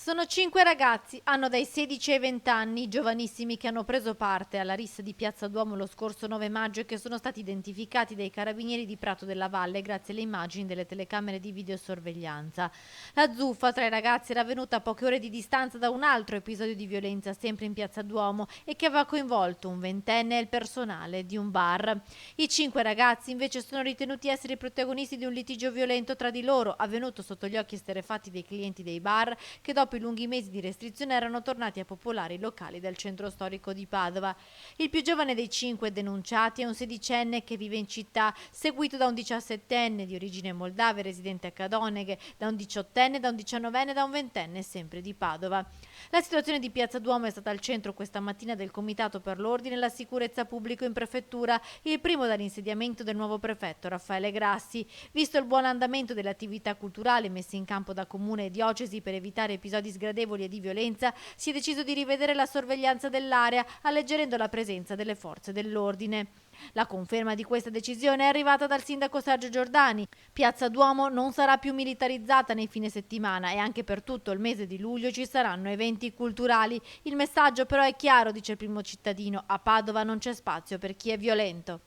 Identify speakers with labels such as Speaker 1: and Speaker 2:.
Speaker 1: Sono 5 ragazzi, hanno dai 16 ai 20 anni, giovanissimi che hanno preso parte alla rissa di Piazza Duomo lo scorso 9 maggio e che sono stati identificati dai carabinieri di Prato della Valle grazie alle immagini delle telecamere di videosorveglianza. La zuffa tra i ragazzi era avvenuta a poche ore di distanza da un altro episodio di violenza sempre in Piazza Duomo e che aveva coinvolto un ventenne e il personale di un bar. I 5 ragazzi invece sono ritenuti essere i protagonisti di un litigio violento tra di loro, avvenuto sotto gli occhi esterrefatti dei clienti dei bar che dopo i lunghi mesi di restrizione erano tornati a popolare i locali del centro storico di Padova. Il più giovane dei 5 denunciati è un sedicenne che vive in città, seguito da un 17enne di origine moldava residente a Cadoneghe, da un 18enne, da un 19enne e da un ventenne sempre di Padova. La situazione di Piazza Duomo è stata al centro questa mattina del Comitato per l'Ordine e la Sicurezza Pubblico in prefettura, il primo dall'insediamento del nuovo prefetto Raffaele Grassi. Visto il buon andamento delle attività culturali messe in campo da comune e diocesi per evitare episodi sgradevoli e di violenza, si è deciso di rivedere la sorveglianza dell'area, alleggerendo la presenza delle forze dell'ordine. La conferma di questa decisione è arrivata dal sindaco Sergio Giordani. Piazza Duomo non sarà più militarizzata nei fine settimana e anche per tutto il mese di luglio ci saranno eventi culturali. Il messaggio però è chiaro, dice il primo cittadino: a Padova non c'è spazio per chi è violento.